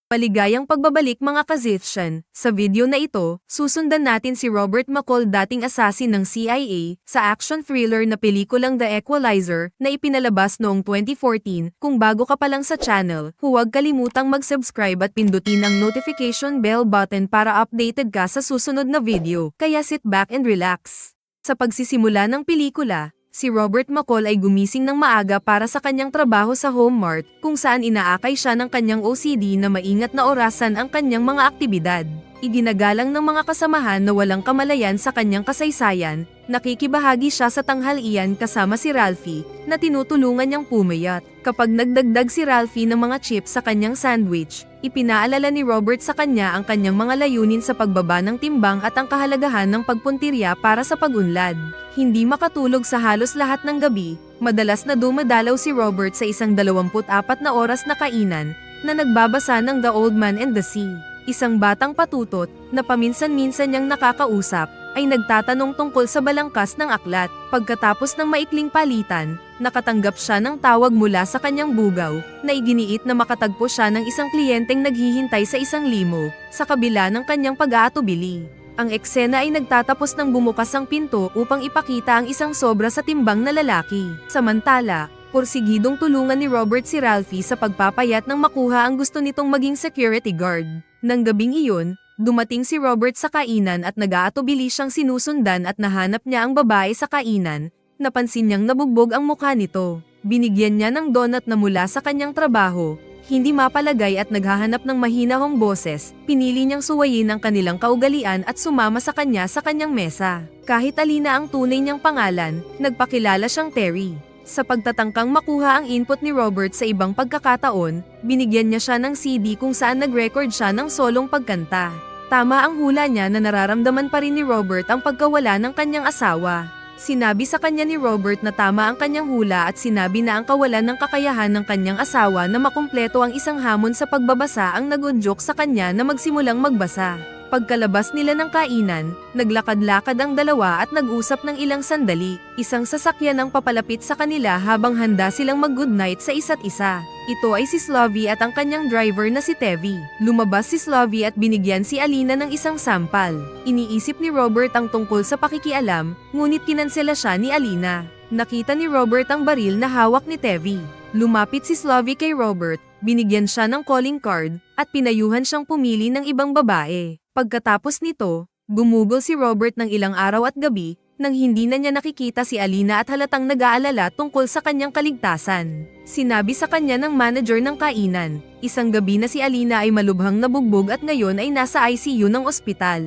Maligayang pagbabalik mga ka-Zithcian. Sa video na ito, susundan natin si Robert McCall, dating assassin ng CIA, sa action thriller na pelikulang The Equalizer na ipinalabas noong 2014. Kung bago ka pa lang sa channel, huwag kalimutang mag-subscribe at pindutin ang notification bell button para updated ka sa susunod na video. Kaya sit back and relax. Sa pagsisimula ng pelikula, si Robert McCall ay gumising ng maaga para sa kanyang trabaho sa Home Mart, kung saan inaakay siya ng kanyang OCD na maingat na orasan ang kanyang mga aktibidad. Iginagalang ng mga kasamahan na walang kamalayan sa kanyang kasaysayan. Nakikibahagi siya sa tanghalian kasama si Ralphie, na tinutulungan niyang pumayat. Kapag nagdagdag si Ralphie ng mga chips sa kanyang sandwich, ipinaalala ni Robert sa kanya ang kanyang mga layunin sa pagbaba ng timbang at ang kahalagahan ng pagpuntirya para sa pag-unlad. Hindi makatulog sa halos lahat ng gabi, madalas na dumadalaw si Robert sa isang 24 na oras na kainan, na nagbabasa ng The Old Man and the Sea. Isang batang patutot, na paminsan-minsan niyang nakakausap, ay nagtatanong tungkol sa balangkas ng aklat. Pagkatapos ng maikling palitan, nakatanggap siya ng tawag mula sa kanyang bugaw, na iginiit na makatagpo siya ng isang kliyenteng naghihintay sa isang limo, sa kabila ng kanyang pag-aatubili. Ang eksena ay nagtatapos ng bumukas ang pinto upang ipakita ang isang sobra sa timbang na lalaki. Samantala, porsigidong tulungan ni Robert si Ralphie sa pagpapayat nang makuha ang gusto nitong maging security guard. Nang gabing iyon, dumating si Robert sa kainan at nag-aatubili siyang sinusundan at nahanap niya ang babae sa kainan. Napansin niyang nabugbog ang mukha nito. Binigyan niya ng donut na mula sa kanyang trabaho. Hindi mapalagay at naghahanap ng mahinahong boses, pinili niyang suwayin ang kanilang kaugalian at sumama sa kanyang mesa. Kahit alina ang tunay niyang pangalan, nagpakilala siyang Terry. Sa pagtatangkang makuha ang input ni Robert sa ibang pagkakataon, binigyan niya siya ng CD kung saan nag-record siya ng solong pagkanta. Tama ang hula niya na nararamdaman pa rin ni Robert ang pagkawala ng kanyang asawa. Sinabi sa kanya ni Robert na tama ang kanyang hula at sinabi na ang kawalan ng kakayahan ng kanyang asawa na makumpleto ang isang hamon sa pagbabasa ang nag-udyok sa kanya na magsimulang magbasa. Pagkalabas nila ng kainan, naglakad-lakad ang dalawa at nag-usap ng ilang sandali. Isang sasakyan ang papalapit sa kanila habang handa silang mag-goodnight sa isa't isa. Ito ay si Slovy at ang kanyang driver na si Tevi. Lumabas si Slovy at binigyan si Alina ng isang sampal. Iniisip ni Robert ang tungkol sa pakikialam, ngunit kinansela siya ni Alina. Nakita ni Robert ang baril na hawak ni Tevi. Lumapit si Slovy kay Robert, binigyan siya ng calling card, at pinayuhan siyang pumili ng ibang babae. Pagkatapos nito, gumugol si Robert ng ilang araw at gabi, nang hindi na niya nakikita si Alina at halatang nag-aalala tungkol sa kanyang kaligtasan. Sinabi sa kanya ng manager ng kainan, isang gabi na si Alina ay malubhang nabugbog at ngayon ay nasa ICU ng ospital.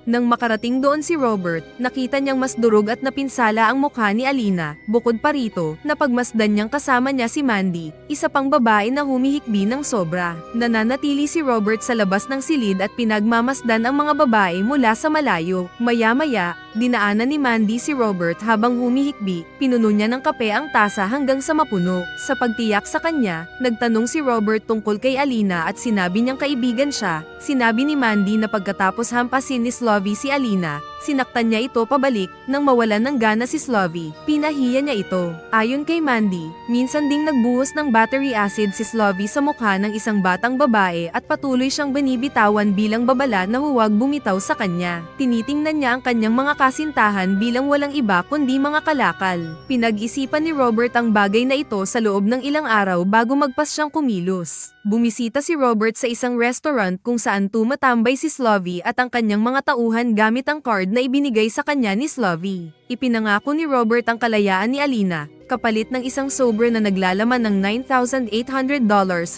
Nang makarating doon si Robert, nakita niyang mas durog at napinsala ang mukha ni Alina. Bukod pa rito, napagmasdan niyang kasama niya si Mandy, isa pang babae na humihikbi ng sobra. Nananatili si Robert sa labas ng silid at pinagmamasdan ang mga babae mula sa malayo. Maya-maya, dinaanan ni Mandy si Robert habang humihikbi, pinuno niya ng kape ang tasa hanggang sa mapuno. Sa pagtiyak sa kanya, nagtanong si Robert tungkol kay Alina at sinabi niyang kaibigan siya. Sinabi ni Mandy na pagkatapos hampasin ni Slovy si Alina, sinaktan niya ito pabalik nang mawalan ng gana si Slovy. Pinahiya niya ito. Ayon kay Mandy, minsan ding nagbuhos ng battery acid si Slovy sa mukha ng isang batang babae at patuloy siyang binibitawan bilang babala na huwag bumitaw sa kanya. Tinitingnan niya ang kanyang mga kasintahan bilang walang iba kundi mga kalakal. Pinag-isipan ni Robert ang bagay na ito sa loob ng ilang araw bago magpas siyang kumilos. Bumisita si Robert sa isang restaurant kung saan tumatambay si Slovy at ang kanyang mga tauhan gamit ang card na ibinigay sa kanya ni Slovy. Ipinangako ni Robert ang kalayaan ni Alina, kapalit ng isang sobre na naglalaman ng $9,800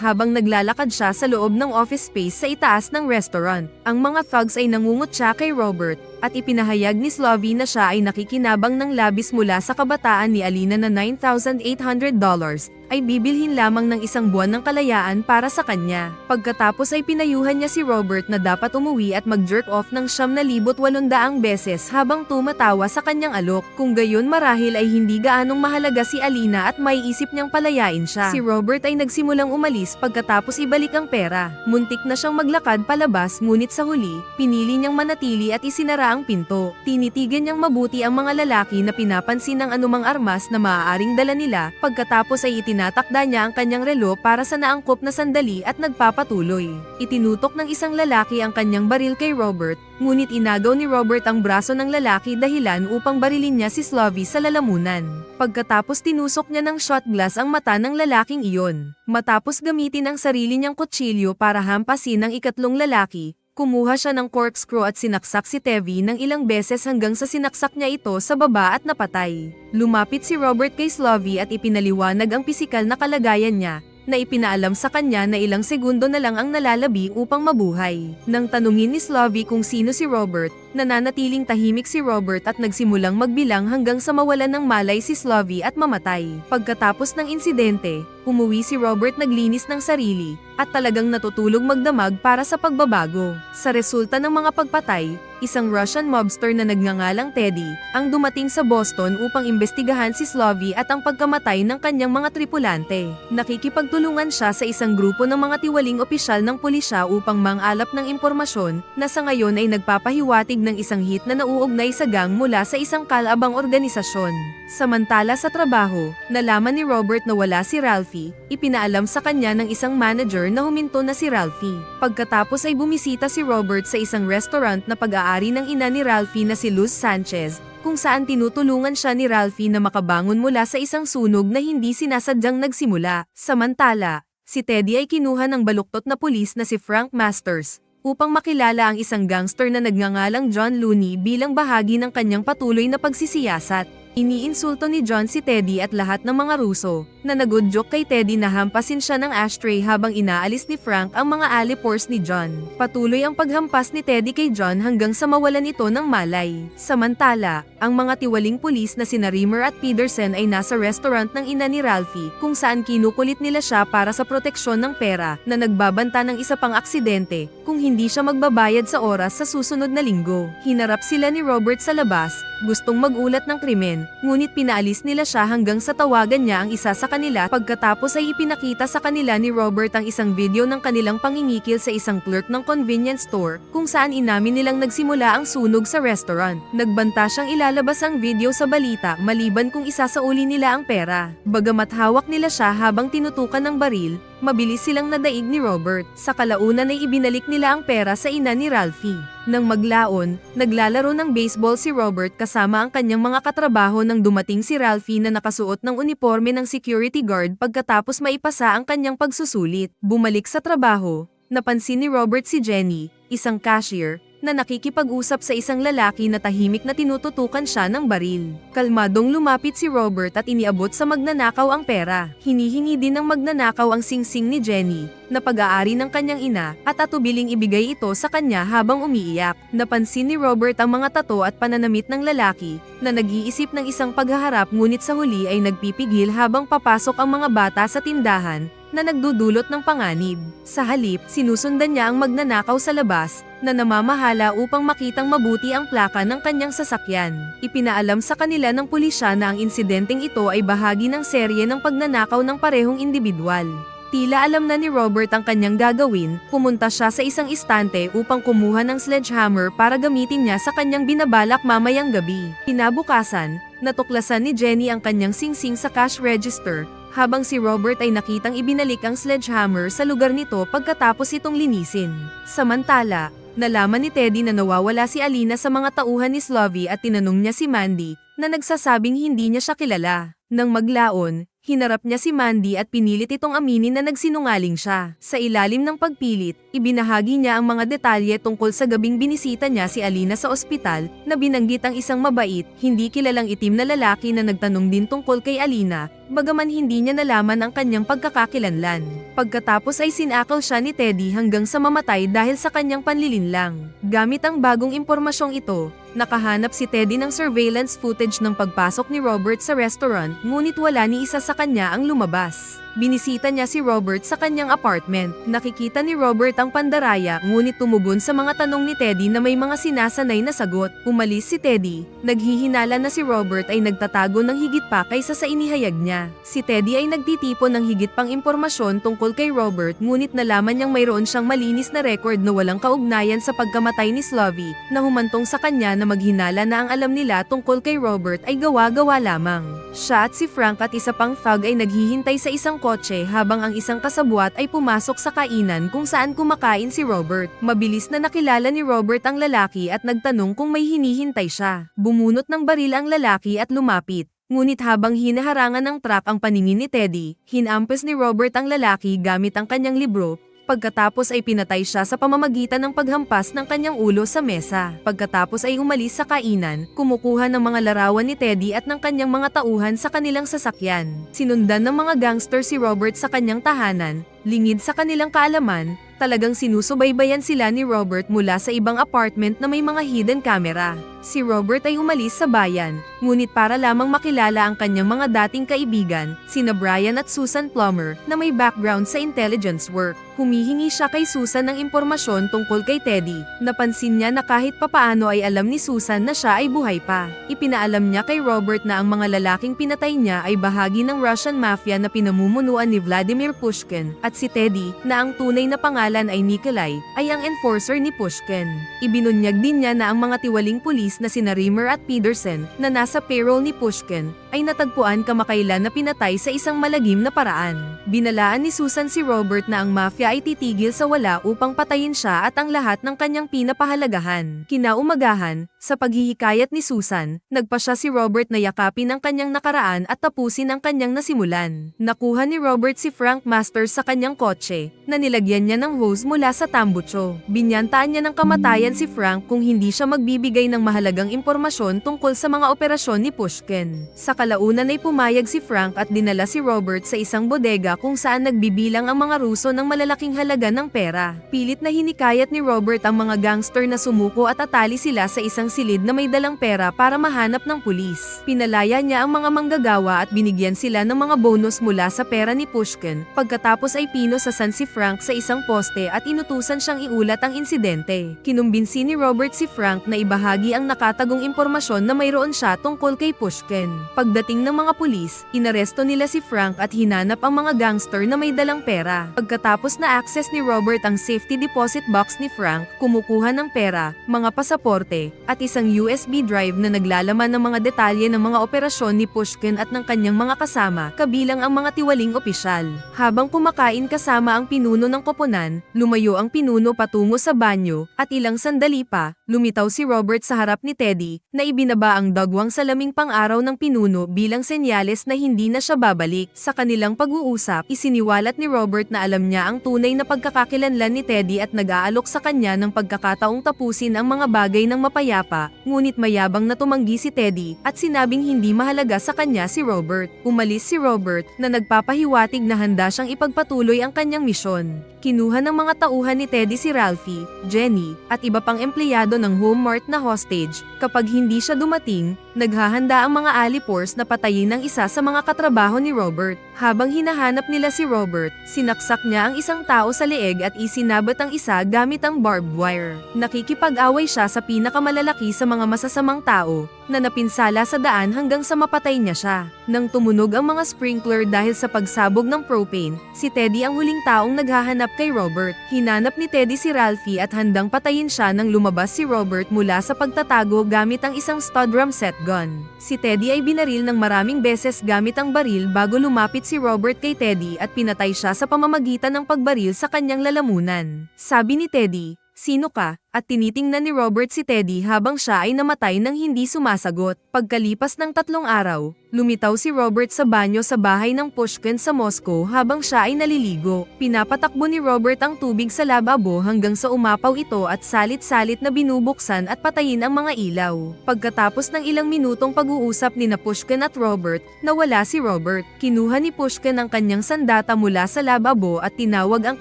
habang naglalakad siya sa loob ng office space sa itaas ng restaurant. Ang mga thugs ay nangungutya kay Robert, at ipinahayag ni Slovy na siya ay nakikinabang ng labis mula sa kabataan ni Alina na $9,800 ay bibilhin lamang ng isang buwan ng kalayaan para sa kanya. Pagkatapos ay pinayuhan niya si Robert na dapat umuwi at mag-jerk off ng 9,800 beses habang tumatawa sa kanyang alok. Kung gayon marahil ay hindi gaanong mahalaga si Alina at maiisip niyang palayain siya. Si Robert ay nagsimulang umalis pagkatapos ibalik ang pera. Muntik na siyang maglakad palabas ngunit sa huli, pinili niyang manatili at isinara ang pinto. Tinitigan niyang mabuti ang mga lalaki na pinapansin ng anumang armas na maaaring dala nila. Pagkatapos ay itinatapos Tinatakda niya ang kanyang relo para sa naangkop na sandali at nagpapatuloy. Itinutok ng isang lalaki ang kanyang baril kay Robert, ngunit inagaw ni Robert ang braso ng lalaki dahilan upang barilin niya si Slovy sa lalamunan. Pagkatapos tinusok niya ng shot glass ang mata ng lalaking iyon. Matapos gamitin ang sarili niyang kutsilyo para hampasin ang ikatlong lalaki, kumuha siya ng corkscrew at sinaksak si Tevi ng ilang beses hanggang sa sinaksak niya ito sa baba at napatay. Lumapit si Robert kay Slovy at ipinaliwanag ang pisikal na kalagayan niya, na ipinaalam sa kanya na ilang segundo na lang ang nalalabi upang mabuhay. Nang tanungin ni Slovy kung sino si Robert, nananatiling tahimik si Robert at nagsimulang magbilang hanggang sa mawalan ng malay si Slovy at mamatay. Pagkatapos ng insidente, umuwi si Robert naglinis ng sarili, at talagang natutulog magdamag para sa pagbabago. Sa resulta ng mga pagpatay, isang Russian mobster na nagngangalang Teddy, ang dumating sa Boston upang imbestigahan si Slovy at ang pagkamatay ng kanyang mga tripulante. Nakikipagtulungan siya sa isang grupo ng mga tiwaling opisyal ng pulisya upang mangalap ng impormasyon, na sa ngayon ay nagpapahiwatig ng isang hit na nauugnay sa gang mula sa isang kalabang organisasyon. Samantala sa trabaho, nalaman ni Robert na wala si Ralphie, ipinaalam sa kanya ng isang manager na huminto na si Ralphie. Pagkatapos ay bumisita si Robert sa isang restaurant na pag-aari ng ina ni Ralphie na si Luz Sanchez, kung saan tinutulungan siya ni Ralphie na makabangon mula sa isang sunog na hindi sinasadyang nagsimula. Samantala, si Teddy ay kinuha ng baluktot na pulis na si Frank Masters, upang makilala ang isang gangster na nagngangalang John Looney bilang bahagi ng kanyang patuloy na pagsisiyasat. Iniinsulto ni John si Teddy at lahat ng mga Ruso, na nag-joke kay Teddy na hampasin siya ng ashtray habang inaalis ni Frank ang mga alipores ni John. Patuloy ang paghampas ni Teddy kay John hanggang sa mawalan ito ng malay. Samantala, ang mga tiwaling pulis na sina Rimmer at Peterson ay nasa restaurant ng ina ni Ralphie, kung saan kinukulit nila siya para sa proteksyon ng pera, na nagbabanta ng isa pang aksidente, kung hindi siya magbabayad sa oras sa susunod na linggo. Hinarap sila ni Robert sa labas, gustong mag-ulat ng krimen, ngunit pinaalis nila siya hanggang sa tawagan niya ang isa sa kanila. Pagkatapos ay ipinakita sa kanila ni Robert ang isang video ng kanilang pangingikil sa isang clerk ng convenience store, kung saan inamin nilang nagsimula ang sunog sa restaurant. Nagbanta siyang ilalabas ang video sa balita maliban kung isasauli nila ang pera. Bagamat hawak nila siya habang tinutukan ng baril, mabilis silang nadaig ni Robert. Sa kalaunan ay ibinalik nila ang pera sa ina ni Ralphie. Nang maglaon, naglalaro ng baseball si Robert kasama ang kanyang mga katrabaho nang dumating si Ralphie na nakasuot ng uniforme ng security guard pagkatapos maipasa ang kanyang pagsusulit. Bumalik sa trabaho, napansin ni Robert si Jenny, isang cashier, na nakikipag-usap sa isang lalaki na tahimik na tinututukan siya ng baril. Kalmadong lumapit si Robert at iniabot sa magnanakaw ang pera. Hinihingi din ng magnanakaw ang singsing ni Jenny, na pag-aari ng kanyang ina, at atubiling ibigay ito sa kanya habang umiiyak. Napansin ni Robert ang mga tato at pananamit ng lalaki, na nag-iisip ng isang paghaharap ngunit sa huli ay nagpipigil habang papasok ang mga bata sa tindahan, na nagdudulot ng panganib. Sa halip, sinusundan niya ang magnanakaw sa labas, na namamahala upang makitang mabuti ang plaka ng kanyang sasakyan. Ipinaalam sa kanila ng pulisya na ang insidenteng ito ay bahagi ng serye ng pagnanakaw ng parehong individual. Tila alam na ni Robert ang kanyang gagawin, pumunta siya sa isang istante upang kumuha ng sledgehammer para gamitin niya sa kanyang binabalak mamayang gabi. Kinabukasan, natuklasan ni Jenny ang kanyang singsing sa cash register, habang si Robert ay nakitang ibinalik ang sledgehammer sa lugar nito pagkatapos itong linisin. Samantala, nalaman ni Teddy na nawawala si Alina sa mga tauhan ni Slovy at tinanong niya si Mandy, na nagsasabing hindi niya siya kilala. Nang maglaon, hinarap niya si Mandy at pinilit itong aminin na nagsinungaling siya. Sa ilalim ng pagpilit, ibinahagi niya ang mga detalye tungkol sa gabing binisita niya si Alina sa ospital, na binanggit ang isang mabait, hindi kilalang itim na lalaki na nagtanong din tungkol kay Alina, bagaman hindi niya nalaman ang kanyang pagkakakilanlan. Pagkatapos ay sinakal siya ni Teddy hanggang sa mamatay dahil sa kanyang panlilinlang. Gamit ang bagong impormasyong ito, nakahanap si Teddy ng surveillance footage ng pagpasok ni Robert sa restaurant, ngunit wala ni isa sa kanya ang lumabas. Binisita niya si Robert sa kanyang apartment. Nakikita ni Robert ang pandaraya, ngunit tumugon sa mga tanong ni Teddy na may mga sinasanay na sagot. Umalis si Teddy. Naghihinala na si Robert ay nagtatago ng higit pa kaysa sa inihayag niya. kanya. Si Teddy ay nagtitipon ng higit pang impormasyon tungkol kay Robert, ngunit nalaman niyang mayroon siyang malinis na record na walang kaugnayan sa pagkamatay ni Slovy, na humantong sa kanya na maghinala na ang alam nila tungkol kay Robert ay gawa-gawa lamang. Siya at si Frank at isa pang thug ay naghihintay sa isang kotse habang ang isang kasabwat ay pumasok sa kainan kung saan kumakain si Robert. Mabilis na nakilala ni Robert ang lalaki at nagtanong kung may hinihintay siya. Bumunot ng baril ang lalaki at lumapit. Ngunit habang hinaharangan ng truck ang paningin ni Teddy, hinampas ni Robert ang lalaki gamit ang kanyang libro. Pagkatapos ay pinatay siya sa pamamagitan ng paghampas ng kanyang ulo sa mesa. Pagkatapos ay umalis sa kainan, kumukuha ng mga larawan ni Teddy at ng kanyang mga tauhan sa kanilang sasakyan. Sinundan ng mga gangster si Robert sa kanyang tahanan, lingid sa kanilang kaalaman. Talagang sinusubaybayan sila ni Robert mula sa ibang apartment na may mga hidden camera. Si Robert ay umalis sa bayan, ngunit para lamang makilala ang kanyang mga dating kaibigan, sina Brian at Susan Plummer, na may background sa intelligence work. Humihingi siya kay Susan ng impormasyon tungkol kay Teddy. Napansin niya na kahit papaano ay alam ni Susan na siya ay buhay pa. Ipinaalam niya kay Robert na ang mga lalaking pinatay niya ay bahagi ng Russian mafia na pinamumunuan ni Vladimir Pushkin, at si Teddy, na ang tunay na pangalan ay Nikolai, ay ang enforcer ni Pushkin. Ibinunyag din niya na ang mga tiwaling pulis na sina Rimmer at Peterson, na nasa payroll ni Pushkin, ay natagpuan kamakailan na pinatay sa isang malagim na paraan. Binalaan ni Susan si Robert na ang mafia ay titigil sa wala upang patayin siya at ang lahat ng kanyang pinapahalagahan. Kinaumagahan, sa paghihikayat ni Susan, nagpa siya si Robert na yakapin ang kanyang nakaraan at tapusin ang kanyang nasimulan. Nakuha ni Robert si Frank Masters sa kanyang kotse, na nilagyan niya ng hose mula sa tambucho. Binyantaan niya ng kamatayan si Frank kung hindi siya magbibigay ng mahalagang impormasyon tungkol sa mga operasyon ni Pushkin. Sa kalaunan ay pumayag si Frank at dinala si Robert sa isang bodega kung saan nagbibilang ang mga Ruso ng malalaking halaga ng pera. Pilit na hinikayat ni Robert ang mga gangster na sumuko at atali sila sa isang silid na may dalang pera para mahanap ng pulis. Pinalaya niya ang mga manggagawa at binigyan sila ng mga bonus mula sa pera ni Pushkin. Pagkatapos ay pinosasan si Frank sa isang poste at inutusan siyang iulat ang insidente. Kinumbinsi ni Robert si Frank na ibahagi ang nakatagong impormasyon na mayroon siya tungkol kay Pushkin. Pagdating ng mga pulis, inaresto nila si Frank at hinanap ang mga gangster na may dalang pera. Pagkatapos na access ni Robert ang safety deposit box ni Frank, kumukuha ng pera, mga pasaporte, at isang USB drive na naglalaman ng mga detalye ng mga operasyon ni Pushkin at ng kanyang mga kasama, kabilang ang mga tiwaling opisyal. Habang kumakain kasama ang pinuno ng koponan, lumayo ang pinuno patungo sa banyo, at ilang sandali pa, lumitaw si Robert sa harap ni Teddy, na ibinaba ang dagwang salaming pang-araw ng pinuno bilang senyales na hindi na siya babalik. Sa kanilang pag-uusap, isiniwalat ni Robert na alam niya ang tunay na pagkakakilanlan ni Teddy at nag-aalok sa kanya ng pagkakataong tapusin ang mga bagay ng mapayapa, ngunit mayabang na tumanggi si Teddy, at sinabing hindi mahalaga sa kanya si Robert. Umalis si Robert, na nagpapahiwatig na handa siyang ipagpatuloy ang kanyang misyon. Kinuha ng mga tauhan ni Teddy si Ralphie, Jenny, at iba pang empleyado ng Home Mart na hostage. Kapag hindi siya dumating, naghahanda ang mga alipors na patayin ng isa sa mga katrabaho ni Robert. Habang hinahanap nila si Robert, sinaksak niya ang isang tao sa leeg at isinabat ang isa gamit ang barbed wire. Nakikipag-away siya sa pinakamalalaki sa mga masasamang tao, na napinsala sa daan hanggang sa mapatay niya siya. Nang tumunog ang mga sprinkler dahil sa pagsabog ng propane, si Teddy ang huling taong naghahanap kay Robert. Hinanap ni Teddy si Ralphie at handang patayin siya nang lumabas si Robert mula sa pagtatago gamit ang isang stud ramset gun. Si Teddy ay binaril ng maraming beses gamit ang baril bago lumapit si Robert kay Teddy at pinatay siya sa pamamagitan ng pagbaril sa kanyang lalamunan. Sabi ni Teddy, "Sino ka?" At tinitingnan ni Robert si Teddy habang siya ay namatay nang hindi sumasagot. Pagkalipas ng 3 araw, lumitaw si Robert sa banyo sa bahay ng Pushkin sa Moscow habang siya ay naliligo. Pinapatakbo ni Robert ang tubig sa lababo hanggang sa umapaw ito at salit-salit na binubuksan at patayin ang mga ilaw. Pagkatapos ng ilang minutong pag-uusap ni Pushkin at Robert, nawala si Robert. Kinuha ni Pushkin ang kanyang sandata mula sa lababo at tinawag ang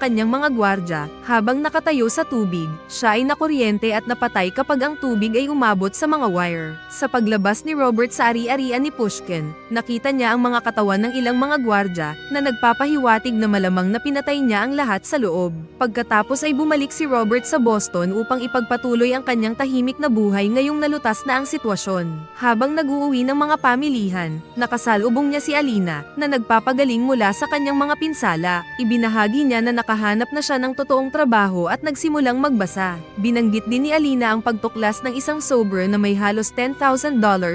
kanyang mga gwardya. Habang nakatayo sa tubig, siya ay kuryente at napatay kapag ang tubig ay umabot sa mga wire. Sa paglabas ni Robert sa ari-arian ni Pushkin, nakita niya ang mga katawan ng ilang mga gwardya na nagpapahiwatig na malamang na pinatay niya ang lahat sa loob. Pagkatapos ay bumalik si Robert sa Boston upang ipagpatuloy ang kanyang tahimik na buhay ngayong nalutas na ang sitwasyon. Habang nag-uuwi ng mga pamilihan, nakasalubong niya si Alina na nagpapagaling mula sa kanyang mga pinsala. Ibinahagi niya na nakahanap na siya ng totoong trabaho at nagsimulang magbasa. Binanggit din ni Alina ang pagtuklas ng isang sober na may halos $10,000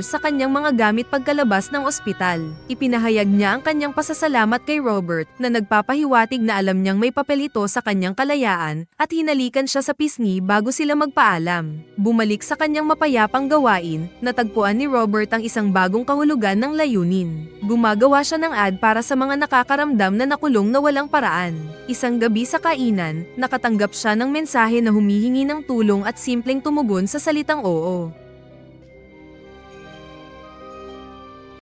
sa kanyang mga gamit pagkalabas ng ospital. Ipinahayag niya ang kanyang pasasalamat kay Robert na nagpapahiwatig na alam niyang may papel ito sa kanyang kalayaan at hinalikan siya sa pisngi bago sila magpaalam. Bumalik sa kanyang mapayapang gawain, natagpuan ni Robert ang isang bagong kahulugan ng layunin. Gumagawa siya ng ad para sa mga nakakaramdam na nakulong na walang paraan. Isang gabi sa kainan, nakatanggap siya ng mensahe na humihingi ng tulong at simpleng tumugon sa salitang oo.